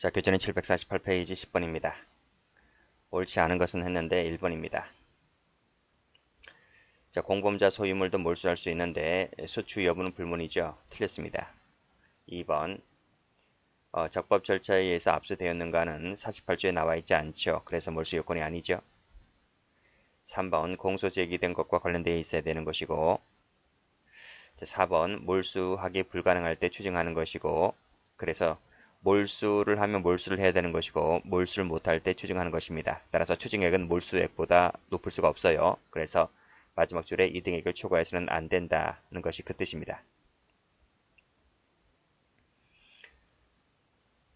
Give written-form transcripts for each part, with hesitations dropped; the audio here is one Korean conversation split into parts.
자, 교재는 748페이지 10번입니다. 옳지 않은 것은 했는데 1번입니다. 자, 공범자 소유물도 몰수할 수 있는데 소추 여부는 불문이죠. 틀렸습니다. 2번 적법 절차에 의해서 압수되었는가는 48조에 나와 있지 않죠. 그래서 몰수 요건이 아니죠. 3번 공소 제기된 것과 관련되어 있어야 되는 것이고, 자, 4번 몰수하기 불가능할 때 추징하는 것이고, 그래서 몰수를 하면 몰수를 해야 되는 것이고 몰수를 못할 때 추징하는 것입니다. 따라서 추징액은 몰수액보다 높을 수가 없어요. 그래서 마지막 줄에 이 등액을 초과해서는 안 된다는 것이 그 뜻입니다.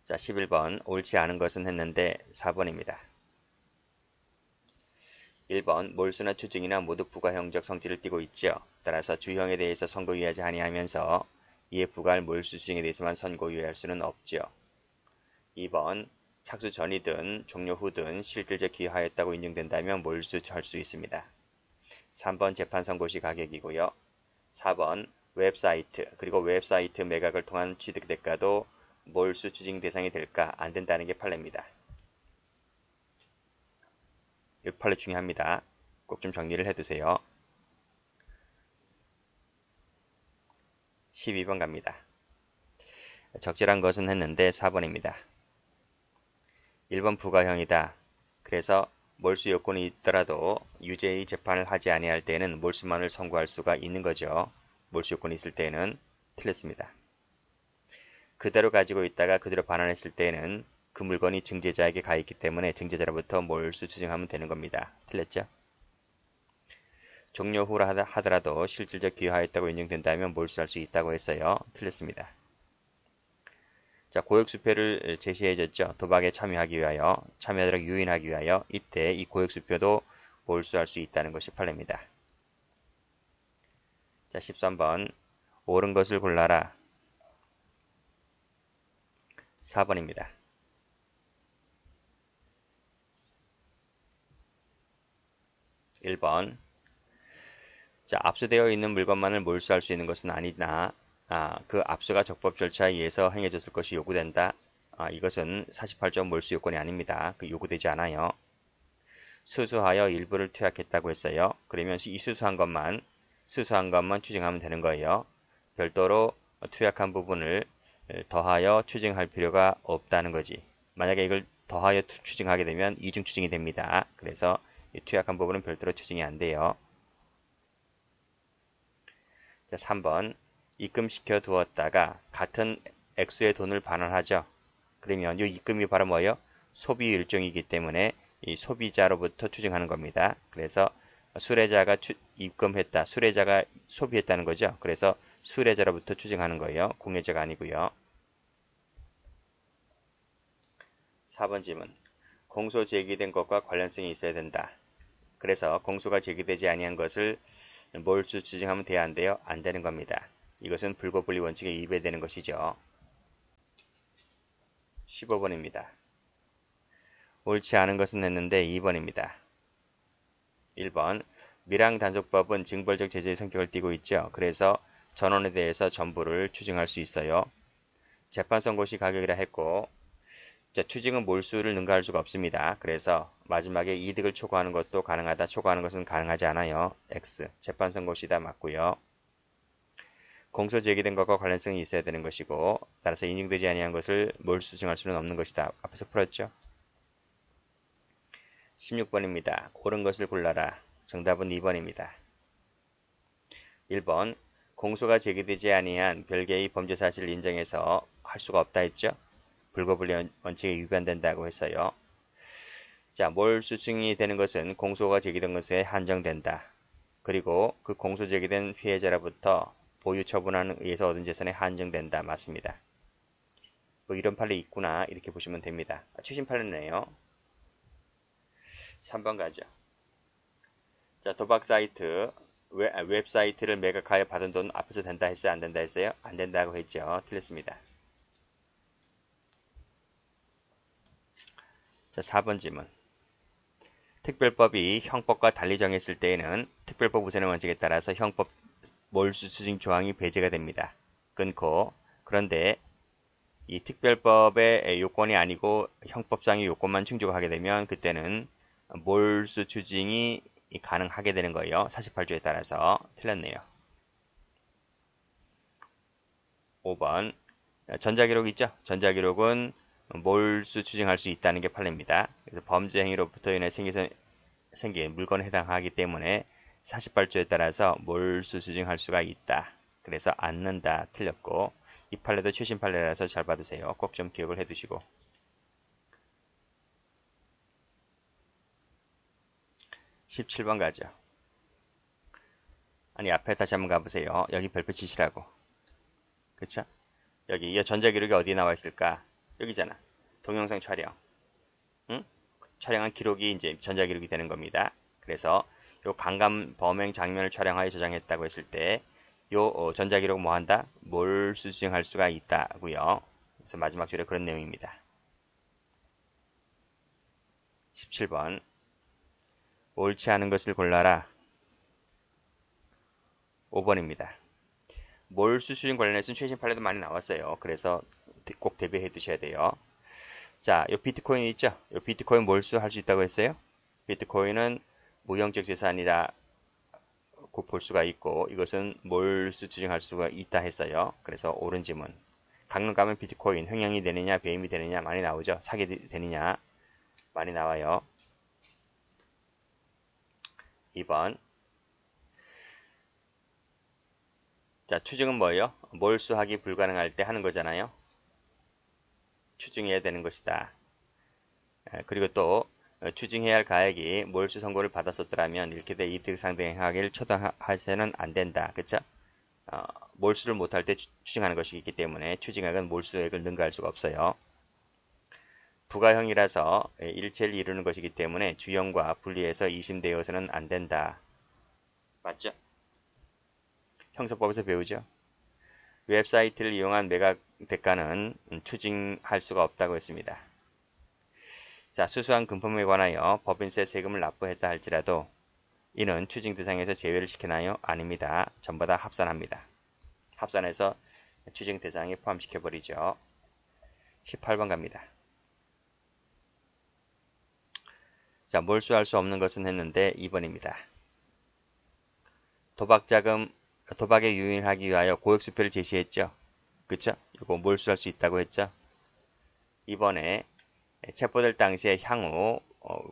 자, 11번 옳지 않은 것은 했는데 4번입니다. 1번 몰수나 추징이나 모두 부가형적 성질을 띠고 있죠. 따라서 주형에 대해서 선고유예하지 아니하면서 이에 부과할 몰수 추징에 대해서만 선고유예할 수는 없죠. 2번 착수 전이든 종료 후든 실질적 기하였다고 인정된다면 몰수할 수 있습니다. 3번 재판 선고 시 가격이고요. 4번 웹사이트 그리고 웹사이트 매각을 통한 취득 대가도 몰수 추징 대상이 될까? 안 된다는 게 판례입니다. 이 판례 중요합니다. 꼭 좀 정리를 해두세요. 12번 갑니다. 적절한 것은 했는데 4번입니다. 1번 부가형이다. 그래서 몰수 요건이 있더라도 유죄의 재판을 하지 아니할 때는 몰수만을 선고할 수가 있는 거죠. 몰수 요건이 있을 때는 틀렸습니다. 그대로 가지고 있다가 그대로 반환했을 때는 그 물건이 증제자에게 가 있기 때문에 증제자로부터 몰수 추징하면 되는 겁니다. 틀렸죠? 종료 후라 하더라도 실질적 기하였다고 인정된다면 몰수할 수 있다고 했어요. 틀렸습니다. 자, 고액수표를 제시해줬죠. 도박에 참여하기 위하여, 참여하도록 유인하기 위하여 이때 이 고액수표도 몰수할 수 있다는 것이 판례입니다. 자, 13번 옳은 것을 골라라. 4번입니다. 1번 자, 압수되어 있는 물건만을 몰수할 수 있는 것은 아니나 그 압수가 적법 절차에 의해서 행해졌을 것이 요구된다. 이것은 48조 몰수 요건이 아닙니다. 그 요구되지 않아요. 수수하여 일부를 투약했다고 했어요. 그러면 이 수수한 것만 추징하면 되는 거예요. 별도로 투약한 부분을 더하여 추징할 필요가 없다는 거지. 만약에 이걸 더하여 추징하게 되면 이중 추징이 됩니다. 그래서 이 투약한 부분은 별도로 추징이 안 돼요. 자, 3번 입금시켜 두었다가 같은 액수의 돈을 반환하죠. 그러면 이 입금이 바로 뭐예요? 소비 일종이기 때문에 이 소비자로부터 추징하는 겁니다. 그래서 수뢰자가 입금했다. 수뢰자가 소비했다는 거죠. 그래서 수뢰자로부터 추징하는 거예요. 공여자가 아니고요. 4번 질문. 공소 제기된 것과 관련성이 있어야 된다. 그래서 공소가 제기되지 아니한 것을 몰수 추징하면 돼야 안 돼요? 안 되는 겁니다. 이것은 불고분리 원칙에 위배되는 것이죠. 15번입니다. 옳지 않은 것은 했는데 2번입니다. 1번 밀항단속법은 징벌적 제재의 성격을 띠고 있죠. 그래서 전원에 대해서 전부를 추징할 수 있어요. 재판 선고 시 가격이라 했고, 자, 추징은 몰수를 능가할 수가 없습니다. 그래서 마지막에 이득을 초과하는 것도 가능하다. 초과하는 것은 가능하지 않아요. X. 재판 선고 시다 맞고요. 공소 제기된 것과 관련성이 있어야 되는 것이고, 따라서 인증되지 아니한 것을 몰수 추징할 수는 없는 것이다. 앞에서 풀었죠. 16번입니다. 옳은 것을 골라라. 정답은 2번입니다. 1번 공소가 제기되지 아니한 별개의 범죄 사실을 인정해서 할 수가 없다 했죠. 불고분리 원칙에 위반된다고 했어요. 자, 몰수증이 되는 것은 공소가 제기된 것에 한정된다. 그리고 그 공소 제기된 피해자로부터 보유 처분안에 의해서 얻은 재산에 한정된다. 맞습니다. 뭐 이런 판례 있구나 이렇게 보시면 됩니다. 최신 판례네요. 3번 가죠. 자, 도박 사이트 웹사이트를 매각하여 받은 돈 앞에서 된다 했어요? 안 된다 했어요? 안 된다고 했죠. 틀렸습니다. 자, 4번 질문. 특별법이 형법과 달리 정했을 때에는 특별법 우선의 원칙에 따라서 형법 몰수 추징 조항이 배제가 됩니다. 끊고 그런데 이 특별법의 요건이 아니고 형법상의 요건만 충족하게 되면 그때는 몰수 추징이 가능하게 되는 거예요. 48조에 따라서. 틀렸네요. 5번 전자기록 있죠? 전자기록은 몰수 추징할 수 있다는 게 판례입니다. 그래서 범죄 행위로부터 인해 생긴 물건에 해당하기 때문에 48조에 따라서 몰수 추징할 수가 있다. 그래서 않는다. 틀렸고 이 판례도 최신 판례라서 잘 받으세요. 꼭 좀 기억을 해두시고 17번 가죠. 아니 앞에 다시 한번 가보세요. 여기 별표 치시라고. 그쵸? 여기 이 전자기록이 어디에 나와 있을까? 여기잖아. 동영상 촬영. 응? 촬영한 기록이 이제 전자기록이 되는 겁니다. 그래서 요 강간 범행 장면을 촬영하여 저장했다고 했을 때 요 전자기록 뭐 한다? 몰수 추징할 수가 있다고요. 그래서 마지막 줄에 그런 내용입니다. 17번 옳지 않은 것을 골라라. 5번입니다. 몰수 추징 관련해서는 최신 판례도 많이 나왔어요. 그래서 꼭 대비해 두셔야 돼요. 자, 요 비트코인 있죠? 요 비트코인 몰수할 수 있다고 했어요? 비트코인은 무형적 재산이라 볼 수가 있고 이것은 몰수 추징할 수가 있다 했어요. 그래서 옳은 지문. 강릉 가면 비트코인 횡령이 되느냐 배임이 되느냐 많이 나오죠. 사게 되느냐 많이 나와요. 2번 자 추징은 뭐예요? 몰수하기 불가능할 때 하는 거잖아요. 추징해야 되는 것이다. 그리고 또 추징해야 할 가액이 몰수 선고를 받았었더라면 이렇게 돼 이득 상대행하기를 초당하셔는 안 된다. 그쵸? 몰수를 못할 때 추징하는 것이 있기 때문에 추징액은 몰수액을 능가할 수가 없어요. 부가형이라서 일체를 이루는 것이기 때문에 주형과 분리해서 이심되어서는 안 된다. 맞죠? 형사법에서 배우죠. 웹사이트를 이용한 매각 대가는 추징할 수가 없다고 했습니다. 자, 수수한 금품에 관하여 법인세 세금을 납부했다 할지라도 이는 추징 대상에서 제외를 시키나요? 아닙니다. 전부 다 합산합니다. 합산해서 추징 대상에 포함시켜버리죠. 18번 갑니다. 자, 몰수할 수 없는 것은 했는데 2번입니다. 도박에 유인하기 위하여 고액수표를 제시했죠. 그쵸? 이거 몰수할 수 있다고 했죠. 이번에 체포될 당시에 향후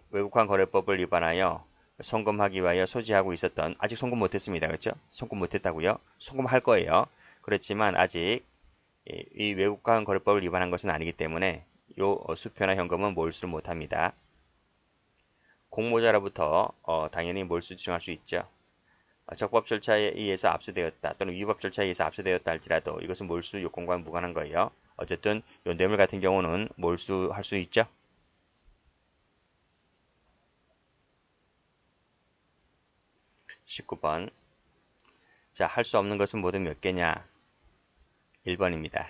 외국환 거래법을 위반하여 송금하기 위하여 소지하고 있었던 아직 송금 못했습니다. 그렇죠? 송금 못했다고요? 송금할 거예요. 그렇지만 아직 이 외국환 거래법을 위반한 것은 아니기 때문에 이 수표나 현금은 몰수를 못합니다. 공모자로부터 당연히 몰수 추징할 수 있죠. 적법 절차에 의해서 압수되었다 또는 위법 절차에 의해서 압수되었다 할지라도 이것은 몰수 요건과 무관한 거예요. 어쨌든 이 뇌물 같은 경우는 몰수할 수 있죠. 19번 자, 할 수 없는 것은 모두 몇 개냐? 1번입니다.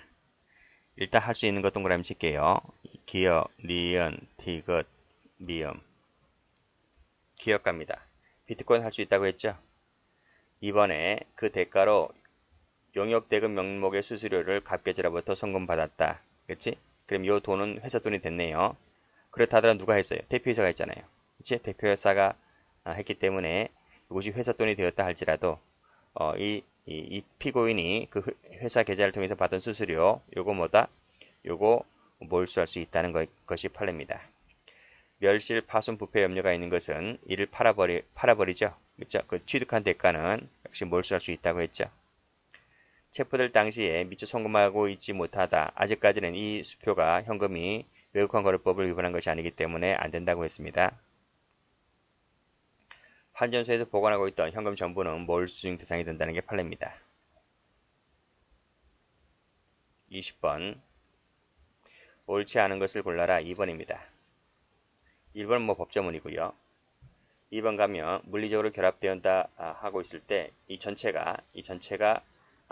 일단 할 수 있는 것 동그라미 칠게요. 기역, 니은, 디귿, 미음. 기역 갑니다. 비트코인 할 수 있다고 했죠? 이번에 그 대가로 용역대금 명목의 수수료를 갑계지로부터 송금받았다. 그치? 그럼 이 돈은 회사 돈이 됐네요. 그렇다 하더라도 누가 했어요? 대표이사가 했잖아요. 그치? 대표이사가 했기 때문에 이것이 회사 돈이 되었다 할지라도 이 피고인이 그 회사 계좌를 통해서 받은 수수료 요거 뭐다? 요거 몰수할 수 있다는 것이 판례입니다. 멸실, 파손, 부패 염려가 있는 것은 이를 팔아버리죠. 그렇죠? 그 취득한 대가는 역시 몰수할 수 있다고 했죠. 체포될 당시에 미처 송금하고 있지 못하다. 아직까지는 이 수표가 현금이 외국환 거래법을 위반한 것이 아니기 때문에 안 된다고 했습니다. 환전소에서 보관하고 있던 현금 전부는 몰수증 대상이 된다는 게 판례입니다. 20번 옳지 않은 것을 골라라. 2번입니다. 1번은 뭐 법조문이고요. 2번 가면 물리적으로 결합되었다 하고 있을 때 이 전체가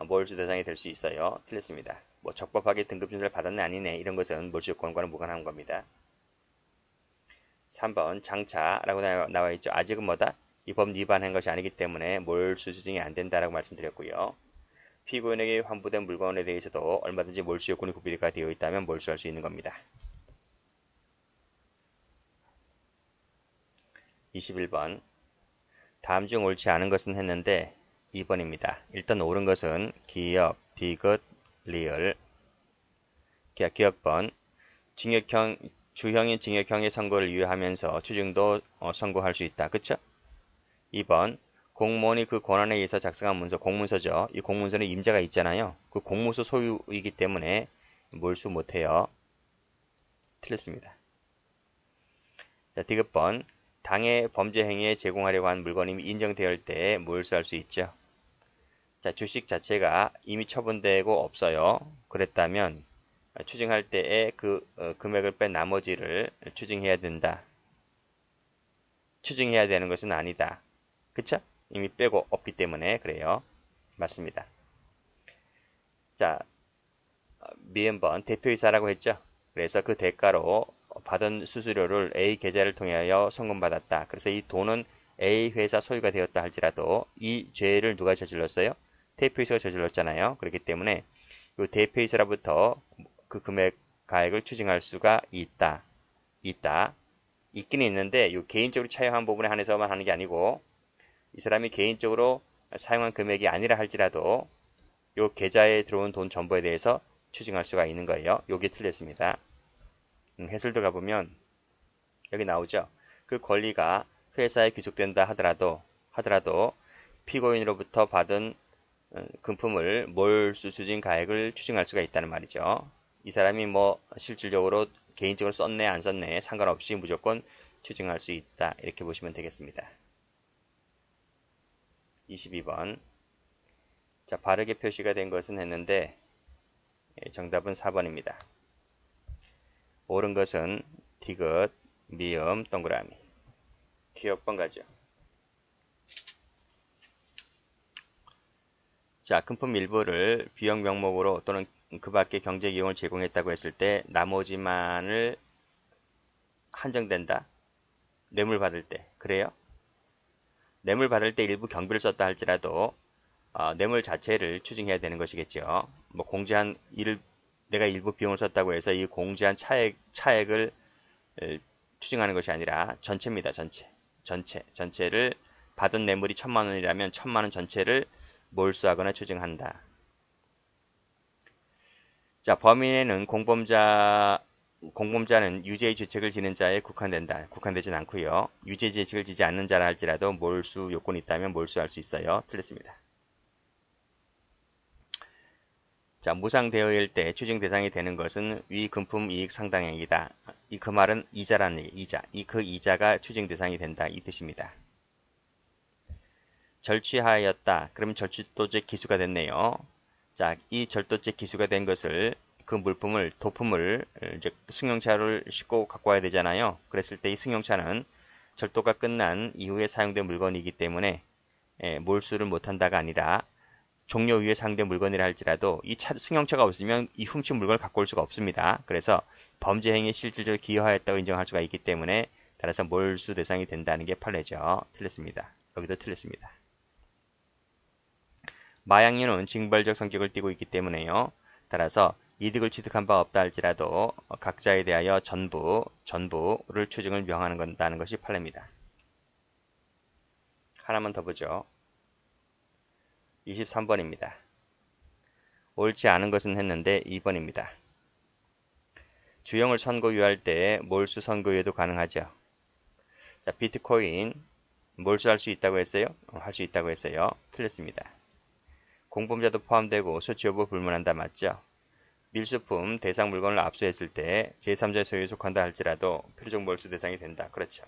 몰수 대상이 될 수 있어요. 틀렸습니다. 뭐 적법하게 등급 준수를 받았네 아니네 이런 것은 몰수 요건과는 무관한 겁니다. 3번 장차라고 나와 있죠. 아직은 뭐다? 이 법 위반한 것이 아니기 때문에 몰수 추징이 안 된다라고 말씀드렸고요. 피고인에게 환부된 물건에 대해서도 얼마든지 몰수 요건이 구비가 되어 있다면 몰수할 수 있는 겁니다. 21번. 다음 중 옳지 않은 것은 했는데 2번입니다. 일단 옳은 것은 기역, 디귿, 리을. 기억번. 주형인 징역형의 선고를 유예하면서 추징도 선고할 수 있다. 그쵸? 2번. 공무원이 그 권한에 의해서 작성한 문서, 공문서죠. 이 공문서는 임자가 있잖아요. 그 공문서 소유이기 때문에 몰수 못해요. 틀렸습니다. 자, 디귿번. 당해 범죄 행위에 제공하려고 한 물건이 인정될 때 몰수할 수 있죠. 자, 주식 자체가 이미 처분되고 없어요. 그랬다면 추징할 때에 그 금액을 뺀 나머지를 추징해야 된다. 추징해야 되는 것은 아니다. 그쵸? 이미 빼고 없기 때문에 그래요. 맞습니다. 자, 미음번 대표이사라고 했죠. 그래서 그 대가로 받은 수수료를 A 계좌를 통하여 송금받았다. 그래서 이 돈은 A 회사 소유가 되었다 할지라도 이 죄를 누가 저질렀어요? 대표이사가 저질렀잖아요. 그렇기 때문에 이 대표이사로부터 그 금액 가액을 추징할 수가 있다. 있기는 있는데 이 개인적으로 차용한 부분에 한해서만 하는 게 아니고 이 사람이 개인적으로 사용한 금액이 아니라 할지라도 이 계좌에 들어온 돈 전부에 대해서 추징할 수가 있는 거예요. 요게 틀렸습니다. 해설 들어가 보면 여기 나오죠. 그 권리가 회사에 귀속된다 하더라도 피고인으로부터 받은 금품을 몰수 추징 가액을 추징할 수가 있다는 말이죠. 이 사람이 뭐 실질적으로 개인적으로 썼네 안 썼네 상관없이 무조건 추징할 수 있다. 이렇게 보시면 되겠습니다. 22번. 자, 바르게 표시가 된 것은 했는데 정답은 4번입니다. 옳은 것은 디귿, 미음, 동그라미. 기억번 가죠. 자, 금품 일부를 비용 명목으로 또는 그 밖의 경제 이용을 제공했다고 했을 때 나머지만을 한정된다. 뇌물 받을 때. 그래요? 뇌물 받을 때 일부 경비를 썼다 할지라도 뇌물 자체를 추징해야 되는 것이겠죠. 뭐 공제한 내가 일부 비용을 썼다고 해서 이 공제한 차액을 추징하는 것이 아니라 전체입니다. 전체를 받은 뇌물이 1,000만 원이라면 1,000만 원 전체를 몰수하거나 추징한다. 자, 범인에는 공범자는 유죄의 죄책을 지는 자에 국한되진 않고요. 유죄의 죄책을 지지 않는 자라 할지라도 몰수 요건이 있다면 몰수할 수 있어요. 틀렸습니다. 자, 무상대여일 때 추징 대상이 되는 것은 위 금품 이익 상당액이다. 그 말은 이자라는 얘기, 이자. 그 이자가 추징 대상이 된다. 이 뜻입니다. 절취하였다. 그러면 절취도죄 기수가 됐네요. 자, 이 절도죄 기수가 된 것을 그 물품을 도품을 이제 승용차를 싣고 갖고 와야 되잖아요. 그랬을 때 이 승용차는 절도가 끝난 이후에 사용된 물건이기 때문에 몰수를 못한다가 아니라 종료 후에 사용된 물건이라 할지라도 이 승용차가 없으면 이 훔친 물건을 갖고 올 수가 없습니다. 그래서 범죄 행위에 실질적으로 기여하였다고 인정할 수가 있기 때문에 따라서 몰수 대상이 된다는 게 판례죠. 틀렸습니다. 여기도 틀렸습니다. 마약류는 징벌적 성격을 띠고 있기 때문에요. 따라서 이득을 취득한 바 없다 할지라도 각자에 대하여 전부를 추징을 명하는 것이 판례입니다. 하나만 더 보죠. 23번입니다. 옳지 않은 것은 했는데 2번입니다. 주형을 선고유할 때 몰수 선고유예도 가능하죠. 자, 비트코인 몰수할 수 있다고 했어요? 할 수 있다고 했어요. 틀렸습니다. 공범자도 포함되고 소치 여부 불문한다 맞죠? 밀수품 대상 물건을 압수했을 때 제3자의 소유에 속한다 할지라도 필요적 몰수 대상이 된다. 그렇죠.